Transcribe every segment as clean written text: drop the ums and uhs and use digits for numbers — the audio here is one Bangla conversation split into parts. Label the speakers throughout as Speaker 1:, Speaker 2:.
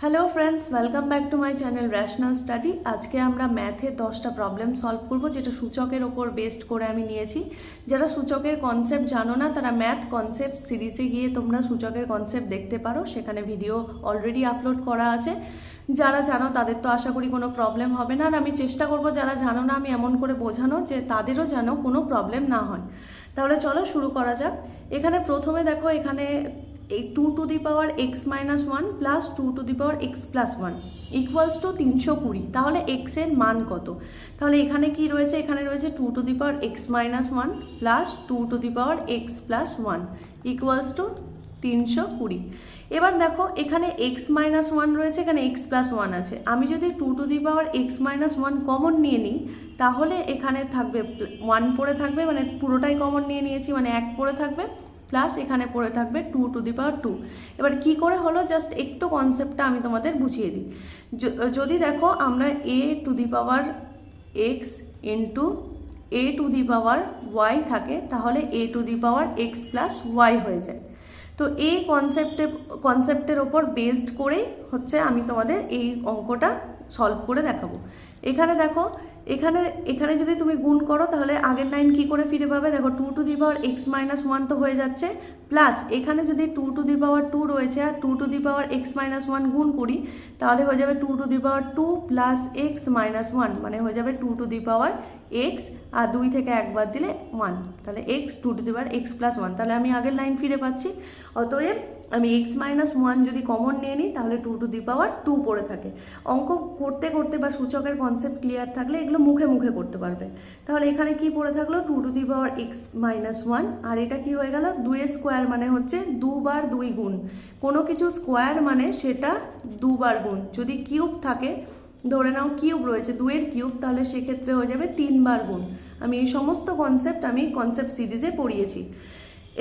Speaker 1: Hello friends, welcome back to my channel rational study. আজকে আমরা ম্যাথে 10টা প্রবলেম সলভ করব, যেটা সূচকের ওপর বেসড করে আমি নিয়েছি। যারা সূচকের কনসেপ্ট জানো না তারা ম্যাথ কনসেপ্ট সিরিজে গিয়ে তোমরা সূচকের কনসেপ্ট দেখতে পারো, সেখানে ভিডিও অলরেডি আপলোড করা আছে। যারা জানো তাদের তো আশা করি কোনো প্রবলেম হবে না, আর আমি চেষ্টা করব যারা জানো না আমি এমন করে বোঝানো যে তাদেরও যেন কোনো প্রবলেম না হয়। তাহলে চলো শুরু করা যাক। এখানে প্রথমে দেখো, এখানে এই 2^(x-1 plus 2^(x+1 equals to 320। তাহলে x এর মান কত? তাহলে এখানে কি রয়েছে? এখানে রয়েছে 2^(x-1 plus 2^(x+1 equals to 320। এবার দেখো, এখানে x-1 রয়েছে, এখানে x+1 আছে। আমি যদি 2^(x-1 কমন নিয়ে নিই তাহলে এখানে থাকবে 1 পড়ে থাকবে, মানে পুরোটাই কমন নিয়ে নিয়েছি, মানে 1 পড়ে থাকবে, প্লাস এখানে পড়ে থাকবে 2^2। এবার কি করে হলো জাস্ট একটু কনসেপ্টটা আমি তোমাদের বুঝিয়ে দিই। যদি দেখো আমরা a⁴x ইন্টু a⁴y থাকে, তাহলে a⁴x+y হয়ে যায়। তো এই কনসেপ্টের ওপর বেসড করেই হচ্ছে আমি তোমাদের এই অঙ্কটা সলভ করে দেখাবো। এখানে দেখো, এখানে যদি তুমি গুণ করো তাহলে আগের লাইন কি করে ফিরে পাবে? দেখো, 2^(x-1 তো হয়ে যাচ্ছে, প্লাস এখানে যদি 2^2 রয়েছে আর 2^(x-1 গুণ করি তাহলে হয়ে যাবে 2^2 প্লাস x-1, মানে হয়ে যাবে 2^x, আর 2 থেকে 1 বাদ দিলে 1, তাহলে x 2^x+1। তাহলে আমি আগের লাইন ফিরে পাচ্ছি। অতএব আমি x-1 যদি কমন নিয়ে নিই তাহলে 2^2 পড়ে থাকে। অঙ্ক করতে করতে বা সূচকের কনসেপ্ট ক্লিয়ার থাকলে এগুলো মুখে মুখে করতে পারবে। তাহলে এখানে কি পড়ে থাকলো? 2^(x-1, আর এটা কি হয়ে গেল? 2 স্কোয়ার, মানে হচ্ছে 2 বার 2 গুণ। কোনো কিছু স্কোয়ার মানে সেটা 2 বার গুণ। যদি কিউব থাকে, ধরে নাও কিউব রয়েছে 2 এর কিউব, তাহলে সেক্ষেত্রে হয়ে যাবে 3 বার গুণ। আমি এই সমস্ত কনসেপ্ট সিরিজে পড়িয়েছি।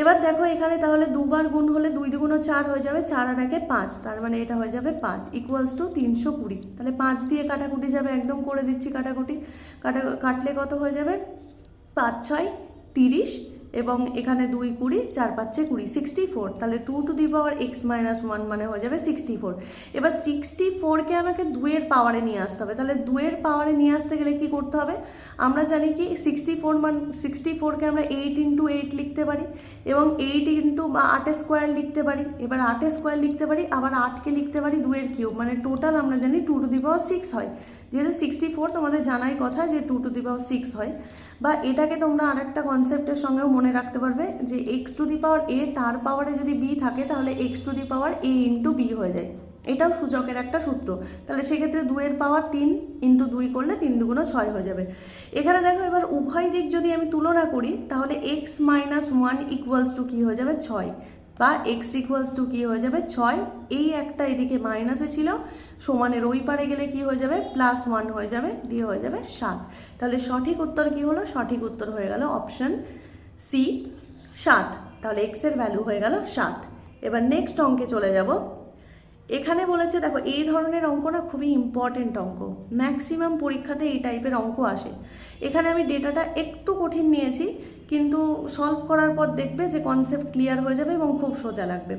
Speaker 1: এবার দেখো, এখানে তাহলে 2 বার গুণ হলে 2 2 4 হয়ে যাবে, 4 আর 1 5, তার মানে এটা হয়ে যাবে 5 ইকুয়ালস টু 320। তাহলে 5 দিয়ে কাটাকুটি যাবে, একদম করে দিচ্ছি কাটাকুটি। কাটলে কত হয়ে যাবে? 5 6 30, এবং এখানে 2 20, 4 5 20, 64। তাহলে 2^(x-1 মানে হয়ে যাবে 64। এবার 64কে আমাকে 2 এর পাওয়ারে নিয়ে আসতে হবে। তাহলে 2 এর পাওয়ারে নিয়ে আসতে গেলে কি করতে হবে? আমরা জানি কি 64কে আমরা 8 × 8 লিখতে পারি, এবং 8 ইন্টু বা 8 স্কোয়ার লিখতে পারি। এবার 8 স্কোয়ার লিখতে পারি, আবার 8কে লিখতে পারি 2 এর কিউব, মানে টোটাল আমরা জানি 2^6 হয়। যেহেতু 64 তোমাদের জানাই কথা যে 2^6 হয়। বা এটাকে তোমরা আরেকটা কনসেপ্টের সঙ্গেও মনে রাখতে পারবে যে x⁴a, তার পাওয়ারে যদি b থাকে তাহলে x⁴a × b হয়ে যায়। এটাও সূচকের একটা সূত্র। তাহলে সেক্ষেত্রে 2 এর পাওয়ার 3 × 2 করলে 3 2 6 হয়ে যাবে। এখানে দেখো, এবার উভয় দিক যদি আমি তুলনা করি তাহলে x-1 ইকুয়ালস টু কী হয়ে যাবে? 6, বা x ইকুয়ালস টু কী হয়ে যাবে? 6। এই একটা এদিকে মাইনাসে ছিল, সমানের ওই পারে গেলে কি হয়ে যাবে? +1 হয়ে যাবে, দিয়ে হয়ে যাবে 7। তাহলে সঠিক উত্তর কি হলো? সঠিক উত্তর হয়ে গেল অপশন সি, 7। তাহলে x এর ভ্যালু হয়ে গেল 7। এবার নেক্সট অঙ্কে চলে যাব। এখানে বলেছে, দেখো এই ধরনের অঙ্ক না খুবই ইম্পর্টেন্ট অঙ্ক, ম্যাক্সিমাম পরীক্ষাতে এই টাইপের অঙ্ক আসে। এখানে আমি ডেটাটা একটু কঠিন নিয়েছি, কিন্তু সলভ করার পর দেখবে যে কনসেপ্ট ক্লিয়ার হয়ে যাবে এবং খুব সোজা লাগবে।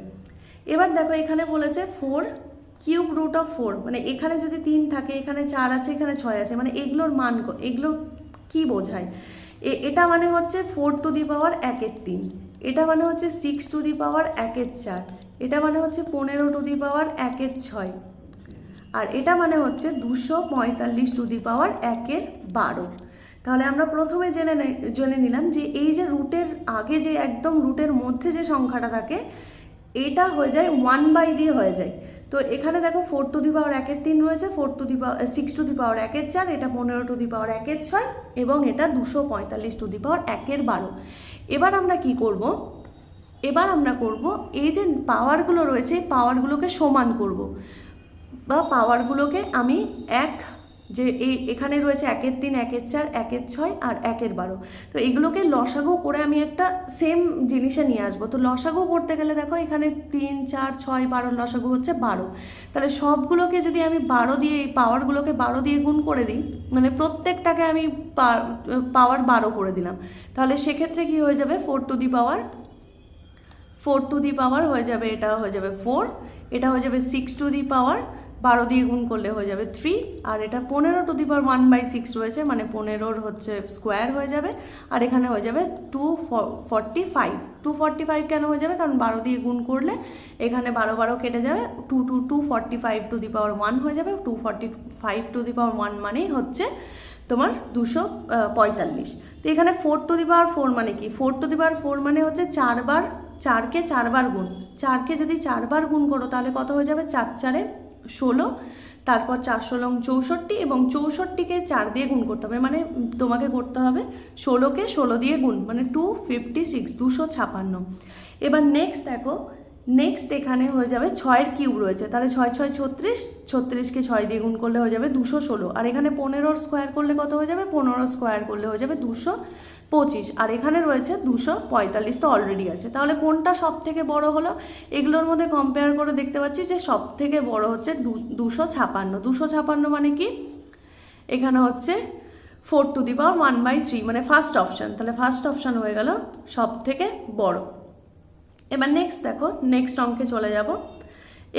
Speaker 1: এবার দেখো, এখানে বলেছে 4^√4, মানে এখানে যদি 3 থাকে, এখানে 4 আছে, এখানে 6 আছে, মানে এগুলোর মান, এগুলো কি বোঝায়? এটা মানে হচ্ছে 4^1 এটা মানে হচ্ছে 6^1 এটা মানে হচ্ছে 15^1 আর এটা মানে হচ্ছে 245^1 তাহলে আমরা প্রথমে জেনে নিলাম যে এই যে রুটের আগে যে একদম রুটের মধ্যে যে সংখ্যাটা থাকে এটা হয়ে যায় 1 দিয়ে হয়ে যায়। তো এখানে দেখো 4^1 রয়েছে, 6^1 এটা 15^1 এবং এটা 245^1। এবার আমরা কি করব? এবার আমরা করব এই যে পাওয়ারগুলো রয়েছে, পাওয়ারগুলোকে সমান করব, বা পাওয়ারগুলোকে আমি যে এখানে রয়েছে 1/3, 1/4, 1/6 আর 1/12, তো এগুলোকে লসাগু করে আমি একটা সেম জিনিসে নিয়ে আসবো। তো লসাগু করতে গেলে দেখো, এখানে 3 4 6 12, লসাগু হচ্ছে 12। তাহলে সবগুলোকে যদি আমি 12 দিয়ে, এই পাওয়ারগুলোকে 12 দিয়ে গুণ করে দিই, মানে প্রত্যেকটাকে আমি পাওয়ার 12 করে দিলাম, তাহলে সেক্ষেত্রে কি হয়ে যাবে? 4 টু দি পাওয়ার হয়ে যাবে, এটা হয়ে যাবে 4, এটা হয়ে যাবে 6 টু দি পাওয়ার 12 দিয়ে গুণ করলে হয়ে যাবে 3, আর এটা 15^1/6 রয়েছে, মানে 15 হচ্ছে স্কোয়ার হয়ে যাবে, আর এখানে হয়ে যাবে 245 কেন হয়ে যাবে, কারণ 12 দিয়ে গুণ করলে এখানে 12 কেটে যাবে, 245 হয়ে যাবে, 245 মানেই হচ্ছে তোমার 245। তো এখানে 4 মানে কি, 4 মানে হচ্ছে 4কে 4 বার গুণ, 4কে যদি 4 বার গুণ করো তাহলে কত হয়ে যাবে, 4 4 16, তারপর 4 16 64, এবং 64কে 4 দিয়ে গুণ করতে হবে, মানে তোমাকে করতে হবে 16কে 16 দিয়ে গুণ, মানে 256 256। এবার নেক্সট দেখো, নেক্সট এখানে হয়ে যাবে 6-এর কিউব রয়েছে, তাহলে 6 6 36, 36কে 6 দিয়ে গুণ করলে হয়ে যাবে 216, আর এখানে 15 স্কোয়ার করলে কত হয়ে যাবে, 15 স্কোয়ার করলে হয়ে যাবে 225, আর এখানে রয়েছে 245, তো অলরেডি আছে। তাহলে কোনটা সব থেকে বড় হলো, এগুলোর মধ্যে কম্পেয়ার করে দেখতে পাচ্ছি যে সব থেকে বড় হচ্ছে 256 মানে কি, এখানে হচ্ছে 4^1/3, মানে ফার্স্ট অপশান, তাহলে ফার্স্ট অপশান হয়ে গেল সব থেকে বড়। এবার নেক্সট দেখো, নেক্সট অঙ্কে চলে যাব।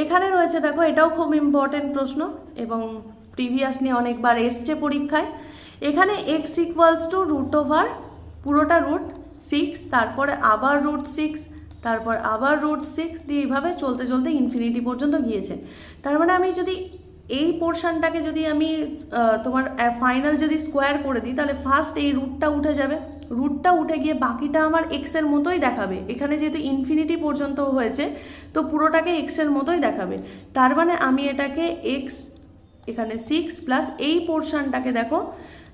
Speaker 1: এখানে রয়েছে দেখো, এটাও খুব ইম্পর্টেন্ট প্রশ্ন এবং প্রিভিয়াসলি অনেকবার এসছে পরীক্ষায়। এখানে x √, পুরোটা √6, তারপরে আবার √6, তারপর আবার √6 দিয়ে এইভাবে চলতে চলতে ইনফিনিটি পর্যন্ত গিয়েছে। তার মানে আমি যদি এই পোর্শনটাকে যদি আমি তোমার ফাইনাল যদি স্কোয়ার করে দিই, তাহলে ফার্স্ট এই রুটটা উঠে যাবে, রুটটা উঠে গিয়ে বাকিটা আমার এক্সের মতোই দেখাবে। এখানে যেহেতু ইনফিনিটি পর্যন্ত হয়েছে তো পুরোটাকে এক্সের মতোই দেখাবে। তার মানে আমি এটাকে এক্স, এখানে 6 প্লাস এই পোর্শনটাকে দেখো,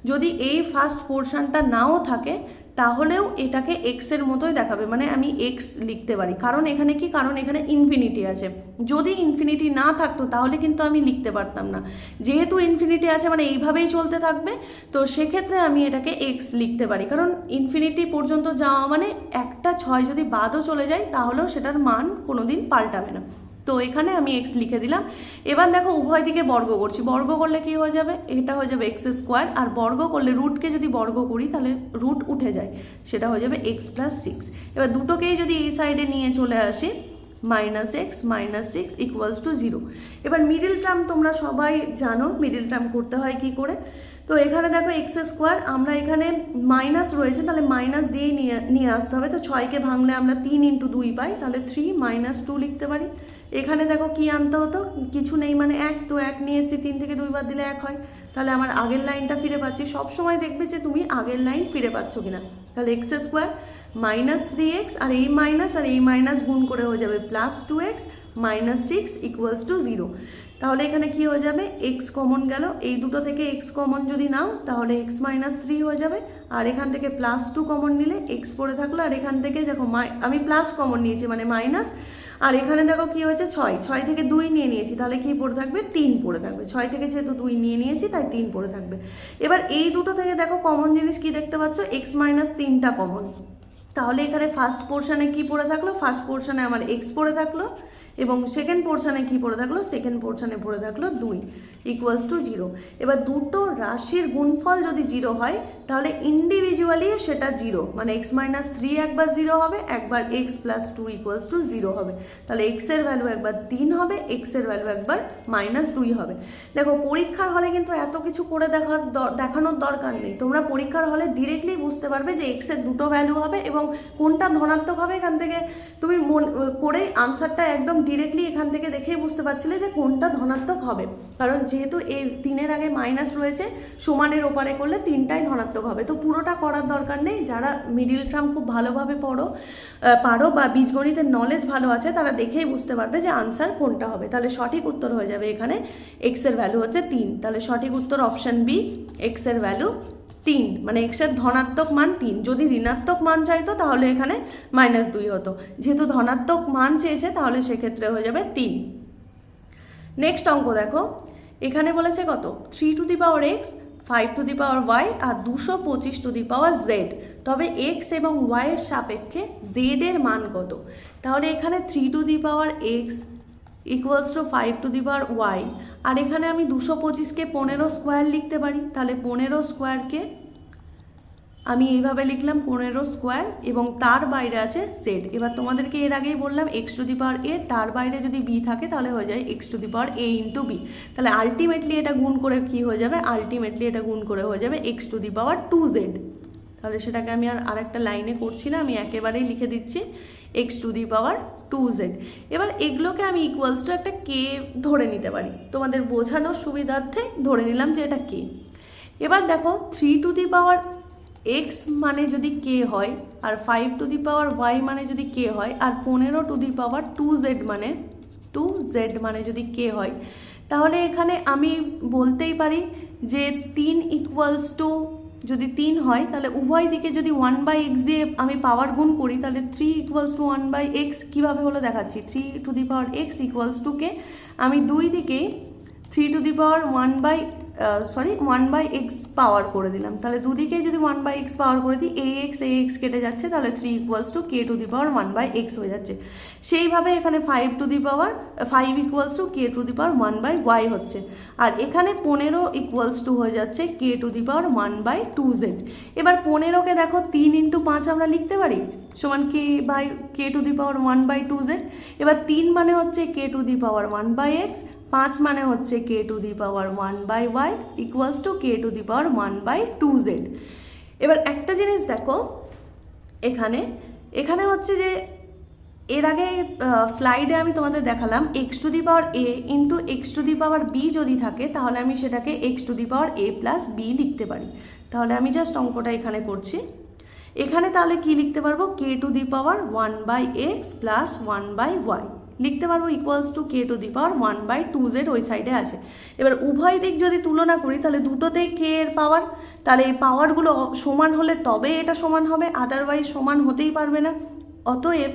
Speaker 1: যদি এই ফার্স্ট পোর্শনটা নাও থাকে তাহলেও এটাকে এক্সের মতোই দেখাবে, মানে আমি এক্স লিখতে পারি। কারণ এখানে কি, কারণ এখানে ইনফিনিটি আছে। যদি ইনফিনিটি না থাকতো তাহলে কিন্তু আমি লিখতে পারতাম না, যেহেতু ইনফিনিটি আছে মানে এইভাবেই চলতে থাকবে, তো সেক্ষেত্রে আমি এটাকে এক্স লিখতে পারি। কারণ ইনফিনিটি পর্যন্ত যাওয়া মানে একটা 6 যদি বাদও চলে যায় তাহলেও সেটার মান কোনোদিন পাল্টাবে না। তো এখানে আমি এক্স লিখে দিলাম। এবার দেখো উভয় দিকে বর্গ করছি, বর্গ করলে কি হয়ে যাবে, এটা হয়ে যাবে এক্স স্কোয়ার, আর বর্গ করলে রুটকে যদি বর্গ করি তাহলে রুট উঠে যায়, সেটা হয়ে যাবে x + 6। এবার দুটোকেই যদি এই সাইডে নিয়ে চলে আসি, -x - 6 = 0। এবার মিডিল টার্ম তোমরা সবাই জানো মিডিল টার্ম করতে হয় কি করে। তো এখানে দেখো x², আমরা এখানে মাইনাস রয়েছে তাহলে মাইনাস দিয়েই নিয়ে আসতে হবে। তো 6কে ভাঙলে আমরা 3 × 2 পাই, তাহলে 3 - 2 লিখতে পারি। এখানে দেখো কি আনতে হতো, কিছু নেই মানে 1, তো 1 নিয়ে এসেছি, 3 থেকে 2 বাদ দিলে 1 হয়, তাহলে আমার আগের লাইনটা ফিরে পাচ্ছি। সবসময় দেখবে যে তুমি আগের লাইন ফিরে পাচ্ছ কিনা। তাহলে x² - 3x, আর এই মাইনাস গুণ করে হয়ে যাবে +2x - 6 = 0। তাহলে এখানে কি হয়ে যাবে, x কমন গেল, এই দুটো থেকে x কমন যদি নাও তাহলে x - 3 হয়ে যাবে, আর এখান থেকে +2 কমন নিলে x পড়ে থাকলো, আর এখান থেকে দেখো আমি প্লাস কমন নিয়েছি মানে মাইনাস, আর এখানে দেখো কি হয়েছে 6 থেকে 2 নিয়ে নিয়েছি, তাহলে কি পড়ে থাকবে, 3 পড়ে থাকবে। 6 থেকে যেহেতু 2 নিয়ে নিয়েছি তাই 3 পড়ে থাকবে। এবার এই দুটো থেকে দেখো কমন জিনিস কি দেখতে পাচ্ছ, x - 3টা কমন, তাহলে এখানে ফার্স্ট পোর্শনে কি পড়ে থাকলো, ফার্স্ট পোর্শনে আমার x পড়ে থাকলো, এবং সেকেন্ড পোর্শনে কি পড়ে থাকলো, সেকেন্ড পোর্শনে পড়ে থাকলো 2 = 0। এবার দুটো রাশির গুণফল যদি 0 হয় তাহলে ইন্ডিভিজুয়ালি সেটা 0, মানে x - 3 একবার 0 হবে, একবার x + 2 = 0 হবে। তাহলে x এর ভ্যালু একবার 3 হবে, x এর ভ্যালু একবার -2 হবে। দেখো পরীক্ষার হলে কিন্তু এত কিছু করে দেখানোর দরকার নেই, তোমরা পরীক্ষার হলে ডিরেক্টলি বুঝতে পারবে যে x এর দুটো ভ্যালু হবে এবং কোনটা ধনাত্মক হবে। এখান থেকে তুমি করে আনসারটা একদম ডিরেক্টলি এখান থেকে দেখেই বুঝতে পারছিলে যে কোনটা ধনাত্মক হবে, কারণ যেহেতু এই 3-এর আগে মাইনাস রয়েছে, সমানের ওপারে করলে 3টাই ধনাত্মক হবে। তো পুরোটা করার দরকার নেই, যারা মিডিল টার্ম খুব ভালোভাবে পারো বা বীজগণিতের নলেজ ভালো আছে তারা দেখেই বুঝতে পারবে যে আনসার কোনটা হবে। তাহলে সঠিক উত্তর হয়ে যাবে এখানে x এর ভ্যালু হচ্ছে 3, তাহলে সঠিক উত্তর অপশান বি, x এর ভ্যালু 3, মানে x এর ধনাত্মক মান 3। যদি ঋণাত্মক মান চাইতো তাহলে এখানে -2 হতো, যেহেতু ধনাত্মক মান চেয়েছে তাহলে সেক্ষেত্রে হয়ে যাবে 3। নেক্সট অঙ্ক দেখো, এখানে বলেছে কত, 3^x 5^y আর 225^z, তবে x এবং y এর সাপেক্ষে z এর মান কত। তাহলে এখানে 3^x = 5^y, আর এখানে আমি 225কে 15 স্কোয়ার লিখতে পারি, তাহলে 15 স্কোয়ারকে আমি এইভাবে লিখলাম 15 স্কোয়ার এবং তার বাইরে আছে জেড। এবার তোমাদেরকে এর আগেই বললাম এক্স টু দি পাওয়ার এ, তার বাইরে যদি বি থাকে তাহলে হয়ে যায় x to the power A into b. তাহলে আলটিমেটলি এটা গুণ করে কি হয়ে যাবে, আলটিমেটলি এটা গুণ করে হয়ে যাবে x to the power 2z। তাহলে সেটাকে আমি আর একটা লাইনে করছি না, আমি একেবারেই লিখে দিচ্ছি x to the power 2z। এবার এগুলোকে আমি ইকুয়ালস টু একটা কে ধরে নিতে পারি, তোমাদের বোঝানোর সুবিধার্থে ধরে নিলাম যে এটা কে। এবার দেখো 3 টু দি পাওয়ার এক্স মানে যদি কে হয়, আর 5 টু দি পাওয়ার ওয়াই মানে যদি কে হয়, আর 15 টু দি পাওয়ার 2z মানে যদি কে হয়, তাহলে এখানে আমি বলতেই পারি যে 3 ইকুয়ালস টু, যদি 3 হয় তাহলে উভয় দিকে যদি 1/x দিয়ে আমি পাওয়ার গুণ করি তাহলে 3 ইকুয়ালস টু 1/x। কীভাবে হলো দেখাচ্ছি। 3 to the power x equals to K, আমি দুই দিকেই 3 টু দি পাওয়ার 1/x পাওয়ার করে দিলাম। তাহলে দুদিকেই যদি 1/x পাওয়ার করে দিই, ax কেটে যাচ্ছে, তাহলে 3 equals to K to the power 1/x হয়ে যাচ্ছে। সেইভাবে এখানে 5 two the power 5 equals to K to the power 1/y হচ্ছে। আর এখানে 15 ইকুয়ালস টু হয়ে যাচ্ছে কে টু দি পাওয়ার 1/2z। এবার 15কে দেখো 3 ইন্টু 5 আমরা লিখতে পারি সমান কে টু দি পাওয়ার 1/2z। এবার 3 মানে হচ্ছে K to the power 1/x, 5 মানে হচ্ছে K to the power 1/y equals to K to the power 1/2z। এবার একটা জিনিস দেখো, এখানে হচ্ছে যে এর আগে স্লাইডে আমি তোমাদের দেখালাম x to the power A into x to the power b যদি থাকে তাহলে আমি সেটাকে x to the power A plus b লিখতে পারি। তাহলে আমি জাস্ট অঙ্কটা এখানে করছি। এখানে তাহলে কি লিখতে পারবো, কে to the power 1/x plus 1/y লিখতে পারবো equals to K to the power 1/2z ওই সাইডে আছে। এবার উভয় দিক যদি তুলনা করি তাহলে দুটোতেই কে এর পাওয়ার, তাহলে এই পাওয়ারগুলো সমান হলে তবে এটা সমান হবে, আদারওয়াইজ সমান হতেই পারবে না। অতএব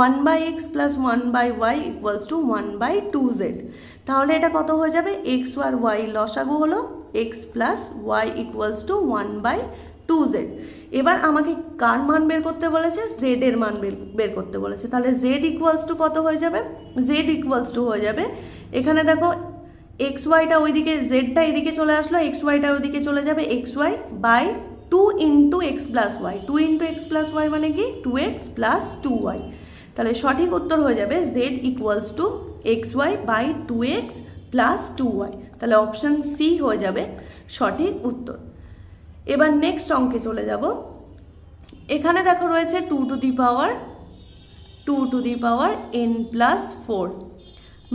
Speaker 1: 1/x plus 1/y equals to 1/2z। তাহলে এটা কত হয়ে যাবে, এক্স আর ওয়াই লসাগু হলো x plus y equals to 1/2z। এবার আমাকে কার মান বের করতে বলেছে, জেড এর মান বের করতে বলেছে। তাহলে জেড ইকুয়ালস টু কত হয়ে যাবে, জেড ইকুয়ালস টু হয়ে যাবে, এখানে দেখো এক্স ওয়াইটা ওইদিকে, জেডটা এদিকে চলে আসলো, এক্স ওয়াইটা ওইদিকে চলে যাবে, x y by 2 into x plus y. 2 into x plus y মানে কি 2x প্লাস 2y। তাহলে সঠিক উত্তর হয়ে যাবে z equals to x y by 2x plus 2y। তাহলে অপশান সি হয়ে যাবে সঠিক উত্তর। এবার নেক্সট অঙ্কে চলে যাব। এখানে দেখো রয়েছে 2 to the power n plus 4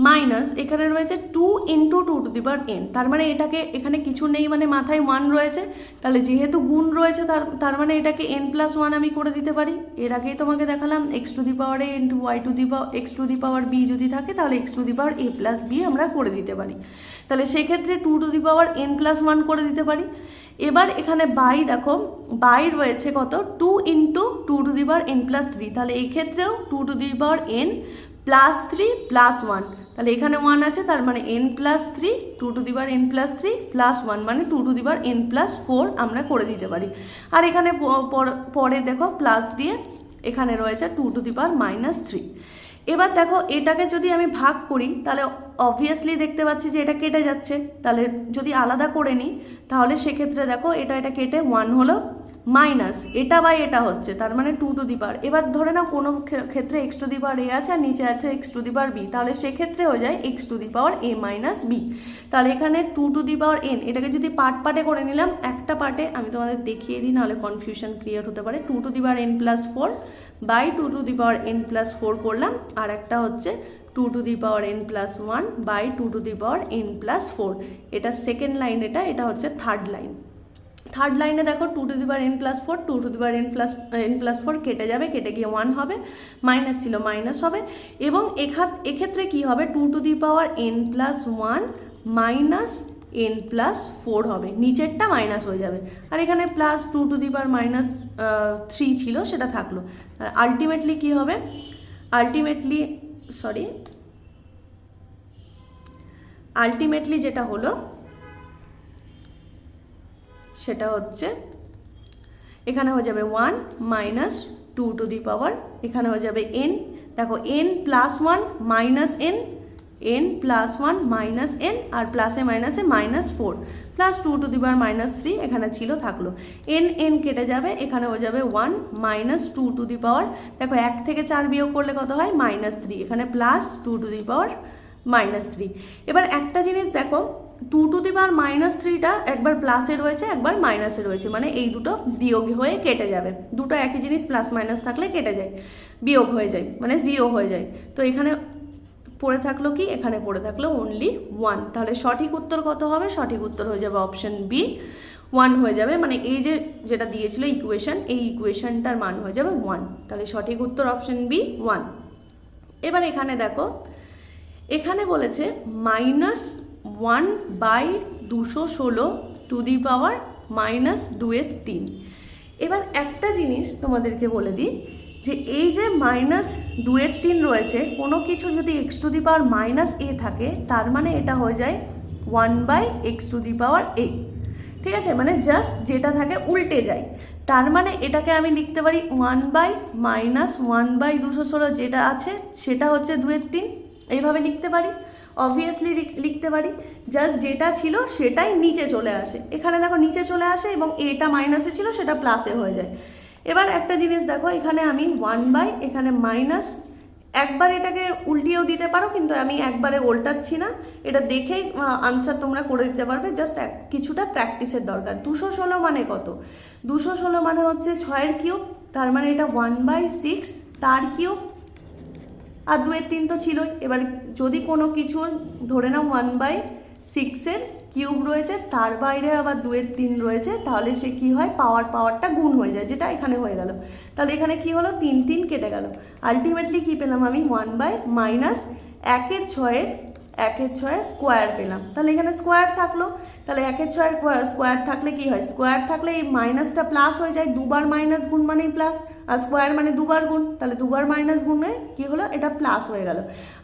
Speaker 1: minus এখানে রয়েছে 2 into 2 to the power n। তার মানে এটাকে এখানে কিছু নেই, মানে মাথায় 1 রয়েছে, তাহলে যেহেতু গুণ রয়েছে তার মানে এটাকে n প্লাস 1 আমি করে দিতে পারি। এর আগেই তোমাকে দেখালাম x to the power a into y to the power x to the power b যদি থাকে তাহলে x to the power a plus b আমরা করে দিতে পারি। তাহলে সেক্ষেত্রে 2 to the power n plus 1 করে দিতে পারি। এবার এখানে বাই দেখো, বাই রয়েছে কত 2 into 2 to the power n plus 3। তাহলে এই ক্ষেত্রেও 2 to the power n plus 3 plus 1, তাহলে এখানে 1 আছে, তার মানে n plus 3, 2 to the power n plus 3 plus 1 মানে 2 to the power n plus 4 আমরা করে দিতে পারি। আর এখানে পরে দেখো প্লাস দিয়ে এখানে রয়েছে 2 টু দি পাওয়ার মাইনাস 3। এবার দেখো এটাকে যদি আমি ভাগ করি তাহলে অবভিয়াসলি দেখতে পাচ্ছি যে এটা কেটে যাচ্ছে। তাহলে যদি আলাদা করে নিই তাহলে সেক্ষেত্রে দেখো এটা কেটে 1 হলো, মাইনাস এটা বাই এটা হচ্ছে, তার মানে 2 টু দি পাওয়ার। এবার ধরে নাও কোনো ক্ষেত্রে এক্স টু দি পাওয়ার এ আছে আর নিচে আছে x to the power b, তাহলে সেক্ষেত্রে হয়ে যায় x to the power a minus b. তাহলে এখানে 2 টু দি পাওয়ার এন, এটাকে যদি পার্টে করে নিলাম, একটা পার্টে আমি তোমাদের দেখিয়ে দিই নাহলে কনফিউশন ক্রিয়েট হতে পারে। 2 to the power n plus 4 by 2 to the power n plus 4 করলাম, আর একটা হচ্ছে 2 to the power n plus 1 by 2 to the power n plus 4। এটা সেকেন্ড লাইন, এটা হচ্ছে থার্ড লাইন। থার্ড লাইনে দেখো 2 to the power n plus 4, 2 to the power n plus 4 কেটে যাবে, কেটে গিয়ে 1 হবে, মাইনাস ছিল মাইনাস হবে, এবং এক্ষেত্রে কি হবে 2 to the power n plus 1 minus n plus 4 হবে, নিচেরটা মাইনাস হয়ে যাবে, আর এখানে plus 2 to the power minus 3 ছিল সেটা থাকলো। আলটিমেটলি কি হবে, আলটিমেটলি যেটা হলো সেটা হচ্ছে এখানে হয়ে যাবে 1 মাইনাস 2 টু দি পাওয়ার, এখানে হয়ে যাবে n, দেখো n plus 1 minus n n plus one minus n আর প্লাসে মাইনাসে -4 প্লাস 2 টু দি পাওয়ার -3 এখানে ছিল থাকলো, n কেটে যাবে, এখানে হয়ে যাবে 1 মাইনাস 2 টু দি পাওয়ার, দেখো 1 থেকে 4 বিয়োগ করলে কত হয় -3, এখানে প্লাস 2 টু দি পাওয়ার -3। এবার একটা জিনিস দেখো, 2 টু দি পাওয়ার -3টা একবার প্লাসে রয়েছে একবার মাইনাসে রয়েছে, মানে এই দুটো বিয়োগ হয়ে কেটে যাবে, দুটো একই জিনিস প্লাস মাইনাস থাকলে কেটে যায়, বিয়োগ হয়ে যায় মানে 0 হয়ে যায়। তো এখানে পড়ে থাকলো কি, এখানে পড়ে থাকলো অনলি 1, তাহলে সঠিক উত্তর কত হবে, সঠিক উত্তর হয়ে যাবে অপশন বি 1 হয়ে যাবে, মানে এই যে যেটা দিয়েছিল ইকুয়েশন, এই ইকুয়েশনটার মান হয়ে যাবে 1, তাহলে সঠিক উত্তর অপশন বি 1। এবার এখানে দেখো, এখানে বলেছে -1/216 টু দি পাওয়ার -2/3। এবার একটা জিনিস তোমাদেরকে বলে দিই যে এই যে -2/3 রয়েছে, কোনো কিছু যদি x to the power -a থাকে তার মানে এটা হয়ে যায় 1/x two the power a, ঠিক আছে, মানে জাস্ট যেটা থাকে উল্টে যায়, তার মানে এটাকে আমি লিখতে পারি 1/-1/216 যেটা আছে সেটা হচ্ছে 2/3, এইভাবে লিখতে পারি, অবভিয়াসলি লিখতে পারি, জাস্ট যেটা ছিল সেটাই নিচে চলে আসে, এখানে দেখো নিচে চলে আসে এবং এটা মাইনাসে ছিল সেটা প্লাসে হয়ে যায়। এবার একটা জিনিস দেখো, এখানে আমি 1/, এখানে মাইনাস, একবার এটাকে উল্টিয়েও দিতে পারো, কিন্তু আমি একবারে উল্টাচ্ছি না, এটা দেখেই আনসার তোমরা করে দিতে পারবে, জাস্ট কিছুটা প্র্যাকটিসের দরকার। 216 মানে কত, 216 মানে হচ্ছে 6 কিউব, তার মানে এটা 1/6 তার কিউব, আর 2/3 তো ছিলই। এবার যদি কোনো কিছুর ধরে নাও 1/6 কিউব রয়েছে, তার বাইরে আবার 2/3 রয়েছে, তাহলে সে কি হয়, পাওয়ারটা গুণ হয়ে যায়, যেটা এখানে হয়ে গেল, তাহলে এখানে কি হলো 3 কেটে গেল, আলটিমেটলি কি পেলাম আমি 1/-1/6 স্কোয়ার পেলাম, তাহলে এখানে স্কোয়ার থাকলো, তাহলে 1/6 স্কোয়ার থাকলে কি হয়, স্কোয়ার থাকলে এই মাইনাসটা প্লাস হয়ে যায়, দুবার মাইনাস গুণ মানেই প্লাস, আর স্কোয়ার মানে দুবার গুণ, তাহলে দুবার মাইনাস গুণে কি হলো, এটা প্লাস হয়ে গেল,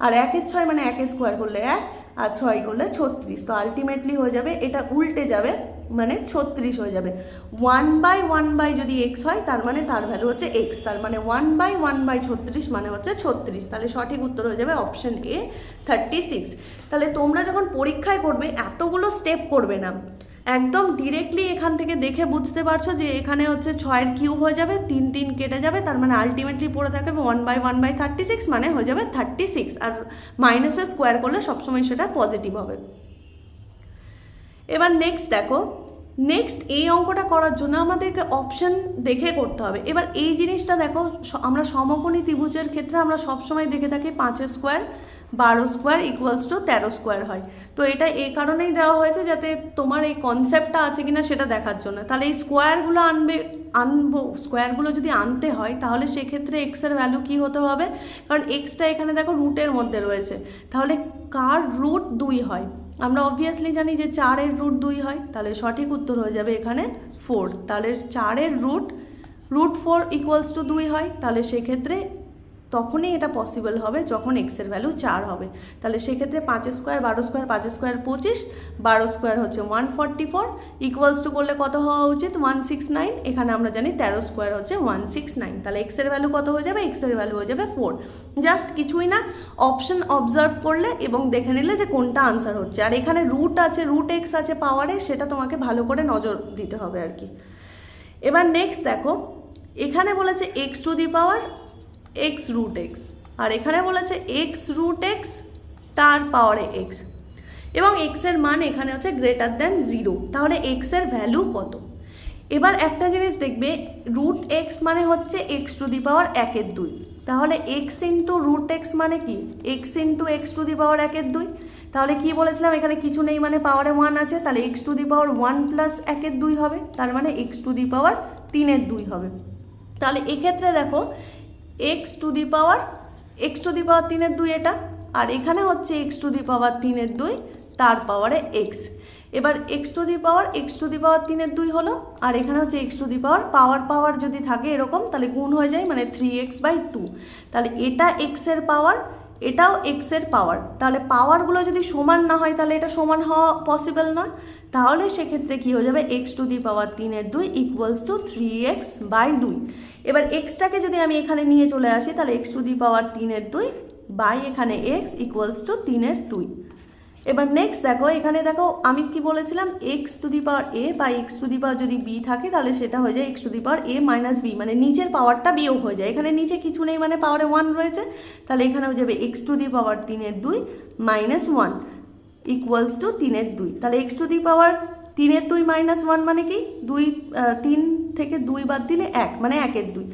Speaker 1: আর 1/6 মানে 1 স্কোয়ার করলে 1 আর 6 করলে 36, তো আলটিমেটলি হয়ে যাবে, এটা উল্টে যাবে মানে 36 হয়ে যাবে। 1/1 যদি x হয় তার মানে তার ভ্যালু হচ্ছে x, তার মানে 1/1/36 মানে হচ্ছে 36, তাহলে সঠিক উত্তর হয়ে যাবে অপশন এ 36। তাহলে তোমরা যখন পরীক্ষায় করবে এতগুলো স্টেপ করবে না, একদম ডিরেক্টলি এখান থেকে দেখে বুঝতে পারছো যে এখানে হচ্ছে 6 কিউব হয়ে যাবে, 3 কেটে যাবে, তার মানে আলটিমেটলি পড়ে থাকবে 1/1/36 মানে হয়ে যাবে 36, আর মাইনাসে স্কোয়ার করলে সবসময় সেটা পজিটিভ হবে। এবার নেক্সট দেখো, নেক্সট এই অঙ্কটা করার জন্য আমাদেরকে অপশন দেখে করতে হবে। এবার এই জিনিসটা দেখো, আমরা সমকোণী ত্রিভুজের ক্ষেত্রে আমরা সবসময় দেখে থাকি 5 square 12 square equals to 13 square হয়, তো এটা এই কারণেই দেওয়া হয়েছে যাতে তোমার এই কনসেপ্টটা আছে কিনা সেটা দেখার জন্য। তাহলে এই স্কোয়ারগুলো আনবো, স্কোয়ারগুলো যদি আনতে হয় তাহলে সেক্ষেত্রে এক্সের ভ্যালু কী হতে হবে, কারণ এক্সটা এখানে দেখো রুটের মধ্যে রয়েছে, তাহলে কার রুট 2 হয়, আমরা অবভিয়াসলি জানি যে 4-এর রুট 2 হয়, তাহলে সঠিক উত্তর হয়ে যাবে এখানে 4, তাহলে 4-এর রুট 4 ইকুয়ালস টু 2 হয়, তাহলে সেক্ষেত্রে তখনই এটা পসিবল হবে যখন এক্সের ভ্যালু 4 হবে, তাহলে সেক্ষেত্রে 5 স্কোয়ার 12 স্কোয়ার 5 স্কোয়ার 25, 12 স্কোয়ার হচ্ছে 144 ইকুয়ালস টু করলে কত হওয়া উচিত 169, এখানে আমরা জানি 13 স্কোয়ার হচ্ছে 169, তাহলে এক্সের ভ্যালু কত হয়ে যাবে, এক্সের ভ্যালু হয়ে যাবে 4। জাস্ট কিছুই না, অপশন অবজার্ভ করলে এবং দেখে নিলে যে কোনটা আনসার হচ্ছে, আর এখানে রুট আছে, রুট এক্স আছে পাওয়ারে, সেটা তোমাকে ভালো করে নজর দিতে হবে আর কি। এবার নেক্সট দেখো, এখানে বলেছে x to the power x root x, আর এখানে বলেছে x রুট x তার পাওয়ারে x, এবং x এর মান এখানে হচ্ছে গ্রেটার দ্যান 0, তাহলে x এর ভ্যালু কত। এবার একটা জিনিস দেখবে, রুট x মানে হচ্ছে x টু দি পাওয়ার 1/2, তাহলে x ইন্টু রুট x মানে কি, x into x to the power 1/2, তাহলে কি বলেছিলাম এখানে কিছু নেই মানে পাওয়ারে 1 আছে, তাহলে x to the power 1 plus 1/2 হবে, তার মানে x টু দি পাওয়ার 3/2 হবে। তাহলে এক্ষেত্রে দেখো x টু দি পাওয়ার 3/2 এটা, আর এখানে হচ্ছে x টু দি পাওয়ার 3/2 তার পাওয়ারে x, এবার x টু দি পাওয়ার 3/2 হলো, আর এখানে হচ্ছে x টু দি পাওয়ার যদি থাকে এরকম তাহলে গুণ হয়ে যায় মানে 3x/2, তাহলে এটা x এর পাওয়ার, এটাও x এর পাওয়ার, তাহলে পাওয়ারগুলো যদি সমান না হয় তাহলে এটা সমান হওয়া পসিবল নয়, তাহলে সেক্ষেত্রে কী হয়ে যাবে x to the power 3/2 equals to 3x/2। এবার এক্সটাকে যদি আমি এখানে নিয়ে চলে আসি তাহলে x to the power 3/2 by এখানে এক্স ইকুয়ালস টু 3 এর 2। এবার নেক্সট দেখো, এখানে দেখো আমি কি বলেছিলাম, এক্স টু দি পাওয়ার এ বা এক্স টু দি পাওয়ার যদি বি থাকে তাহলে সেটা হয়ে যায় x to the power a minus b, মানে নিচের পাওয়ারটা বিয়োগ হয়ে যায়। এখানে নিচে কিছু নেই মানে পাওয়ারে 1 রয়েছে, তাহলে এখানে হয়ে যাবে এক্স টু দি পাওয়ার 3 এর 2 মাইনাস 1 ইকুয়ালস টু 3 এর 2। তাহলে এক্স টু দি পাওয়ার 3 এর 2 মাইনাস 1 মানে কি 3 থেকে 2 বাদ দিলে 1 মানে 1 এর 2।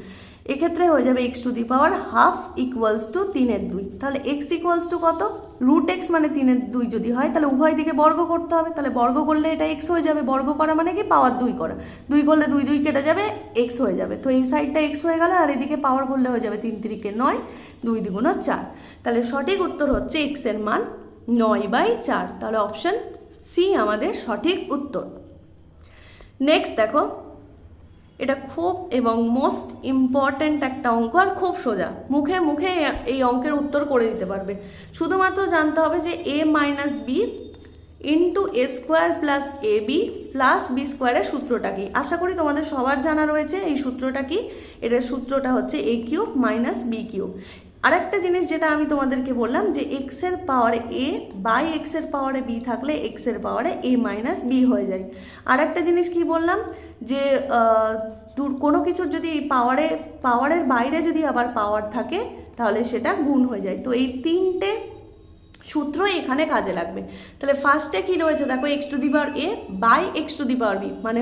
Speaker 1: এক্ষেত্রে হয়ে যাবে x to the power half equals to 3 এর 2। তাহলে এক্স ইকুয়ালস টু কত, রুট এক্স মানে 3 এর 2 যদি হয় তাহলে উভয় দিকে বর্গ করতে হবে, তাহলে বর্গ করলে এটা এক্স হয়ে যাবে। বর্গ করা মানে কি পাওয়ার 2 করা, 2 করলে 2 2 কেটে যাবে, এক্স হয়ে যাবে। তো এই সাইডটা এক্স হয়ে গেল, আর এদিকে পাওয়ার করলে হয়ে যাবে 3 3 কে 9, 2 2 4। তাহলে সঠিক উত্তর হচ্ছে এক্স এর মান 9/4। তাহলে অপশন সি আমাদের সঠিক উত্তর। নেক্সট দেখো, এটা খুব এবং মোস্ট ইম্পর্ট্যান্ট একটা অঙ্ক, আর খুব সোজা, মুখে মুখে এই অঙ্কের উত্তর করে দিতে পারবে। শুধুমাত্র জানতে হবে যে এ minus b into a square plus a b plus B স্কোয়ারের সূত্রটা কি। আশা করি তোমাদের সবার জানা রয়েছে এই সূত্রটা কি। এটার সূত্রটা হচ্ছে এ কিউব মাইনাস বি কিউব। আরেকটা জিনিস যেটা আমি তোমাদেরকে বললাম যে এক্সের পাওয়ারে এ বাই এক্সের পাওয়ারে বি থাকলে এক্সের পাওয়ারে এ মাইনাস বি হয়ে যায়। আরেকটা জিনিস কি বললাম যে কোনো কিছুর যদি পাওয়ারের বাইরে যদি আবার পাওয়ার থাকে তাহলে সেটা গুণ হয়ে যায়। তো এই 3টে সূত্র এখানে কাজে লাগবে। তাহলে ফার্স্টে কি রয়েছে দেখো, x to the power a by x to the power b, মানে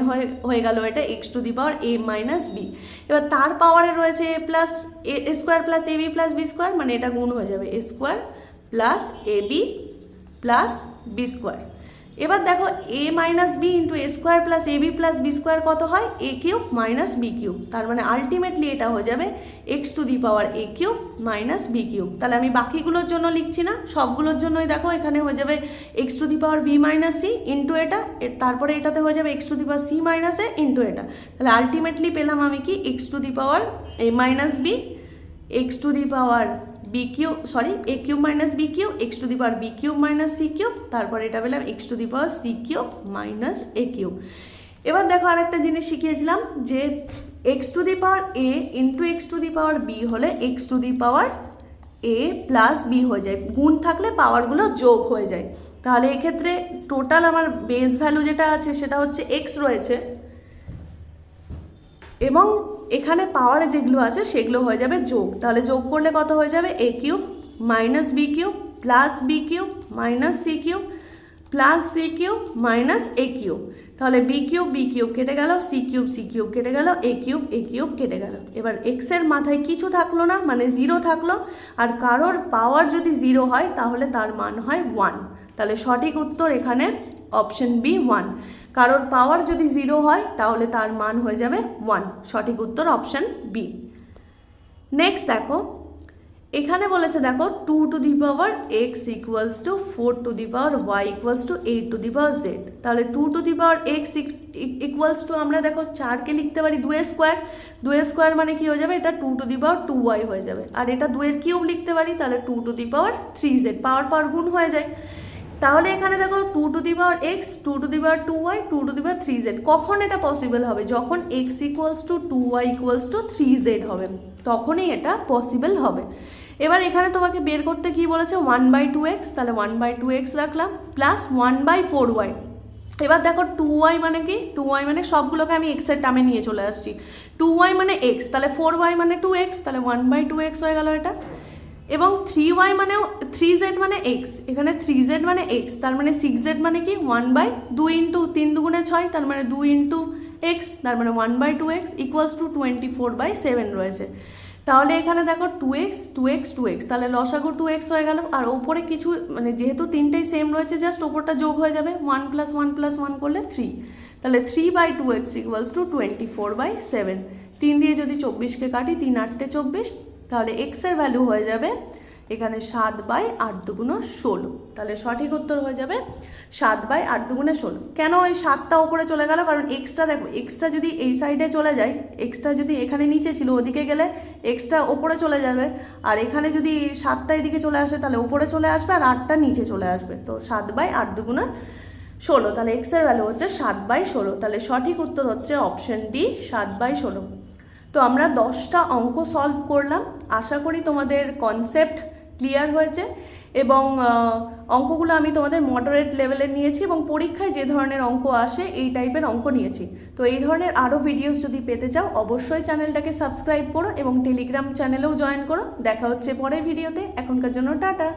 Speaker 1: হয়ে গেল এটা x to the power a minus b. এবার তার পাওয়ারে রয়েছে a plus a square plus a b plus b square, মানে এটা গুণ হয়ে যাবে a square plus a b plus b square. এবার দেখো a minus b into a square plus a b plus b square কত হয়, এ কিউব মাইনাস বি কিউব। তার মানে আলটিমেটলি এটা হয়ে যাবে x to the power a cube minus B cube. তাহলে আমি বাকিগুলোর জন্য লিখছি না, সবগুলোর জন্যই দেখো এখানে হয়ে যাবে x to the power b minus c into এটা, তারপরে এটাতে হয়ে যাবে x to the power c minus a into এটা। তাহলে আলটিমেটলি পেলাম আমি কি x to the power a minus b x to the power b cube a cube minus B cube x to the power b cube minus C cube, তারপর এটা পেলাম x to the power c cube minus A cube. এবার দেখো আরেকটা জিনিস শিখিয়েছিলাম যে X to the power A into x to the power B হলে X to the power A plus B হয়ে যায়, গুণ থাকলে পাওয়ারগুলো যোগ হয়ে যায়। তাহলে এক্ষেত্রে টোটাল আমার বেস ভ্যালু যেটা আছে সেটা হচ্ছে এক্স রয়েছে, এবং এখানে পাওয়ারে যেগুলো আছে সেগুলো হয়ে যাবে যোগ। তাহলে যোগ করলে কত হয়ে যাবে, A cube minus B cube plus B cube minus C cube plus C cube minus A cube. তাহলে বি কিউব কেটে গেল, সি কিউব কেটে গেল, এ কিউব কেটে গেল। এবার এক্সের মাথায় কিছু থাকলো না, মানে 0 থাকলো। আর কারোর পাওয়ার যদি 0 হয় তাহলে তার মান হয় 1। তাহলে সঠিক উত্তর এখানে অপশন বি 1। কারোর পাওয়ার যদি 0 হয় তাহলে তার মান হয়ে যাবে 1। সঠিক উত্তর অপশন বি। নেক্সট দেখো, এখানে বলেছে দেখো 2 to the power x equals to 4 to the power y equals to 8 to the power z. তাহলে 2 to the power x equals to আমরা দেখো 4কে লিখতে পারি 2 স্কোয়ার। 2 স্কোয়ার মানে কি হয়ে যাবে, এটা 2 টু দি পাওয়ার 2y হয়ে যাবে। আর এটা 2 এর কিউব লিখতে পারি, তাহলে 2 টু দি পাওয়ার 3z, পাওয়ার গুণ হয়ে যায়। তাহলে এখানে দেখো 2 to the power x, 2 to the power 2y, 2 to the power 3z। কখন এটা পসিবল হবে, যখন x equals two 2y equals to 3z হবে, তখনই এটা পসিবল হবে। এবার এখানে তোমাকে বের করতে কি বলেছে, 1/2x, তাহলে 1/2x রাখলাম প্লাস 1/4y। এবার দেখো 2y মানে কি, 2y মানে সবগুলোকে আমি এক্সের টার্মে নিয়ে চলে আসছি। 2y মানে x, তাহলে 4y মানে 2x, তাহলে 1/2x হয়ে গেল এটা। এবং 3y মানেও 3z মানে x, এখানে 3z মানে x, তার মানে 6z মানে কি 1/2 ইন্টু 3 দুগুণে 6, তার মানে 2 ইন্টু x, তার মানে 1/2x ইকুয়ালস টু 24/7 রয়েছে। তাহলে এখানে দেখো 2x, তাহলে লসাগু 2x হয়ে গেল। আর ওপরে কিছু মানে যেহেতু তিনটেই সেম রয়েছে, জাস্ট ওপরটা যোগ হয়ে যাবে, 1 + 1 + 1 করলে 3। তাহলে 3/2x ইকুয়ালস টু 24/7। 3 দিয়ে যদি 24কে কাটি, 3 × 8 = 24, তাহলে এক্সের ভ্যালু হয়ে যাবে এখানে 7/8 × 16। তাহলে সঠিক উত্তর হয়ে যাবে 7/8 × 16। কেন ওই 7টা ওপরে চলে গেল, কারণ এক্সটা দেখো, এক্সটা যদি এই সাইডে চলে যায়, এক্সটা যদি এখানে নিচে ছিল ওদিকে গেলে এক্সটা ওপরে চলে যাবে, আর এখানে যদি 7টা এদিকে চলে আসে তাহলে ওপরে চলে আসবে, আর 8টা নিচে চলে আসবে। তো 7/8 × 16, তাহলে এক্সের ভ্যালু হচ্ছে 7/16। তাহলে সঠিক উত্তর হচ্ছে অপশন ডি 7/16। তো আমরা 10টা অঙ্ক সলভ করলাম। আশা করি তোমাদের কনসেপ্ট ক্লিয়ার হয়েছে এবং অঙ্কগুলো আমি তোমাদের মডারেট লেভেলের নিয়েছি এবং পরীক্ষায় যে ধরনের অঙ্ক আসে এই টাইপের অঙ্ক নিয়েছি। তো এই ধরনের আরও ভিডিওস যদি পেতে চাও অবশ্যই চ্যানেলটাকে সাবস্ক্রাইব করো এবং টেলিগ্রাম চ্যানেলেও জয়েন করো। দেখা হচ্ছে পরের ভিডিওতে, এখনকার জন্য টাটা।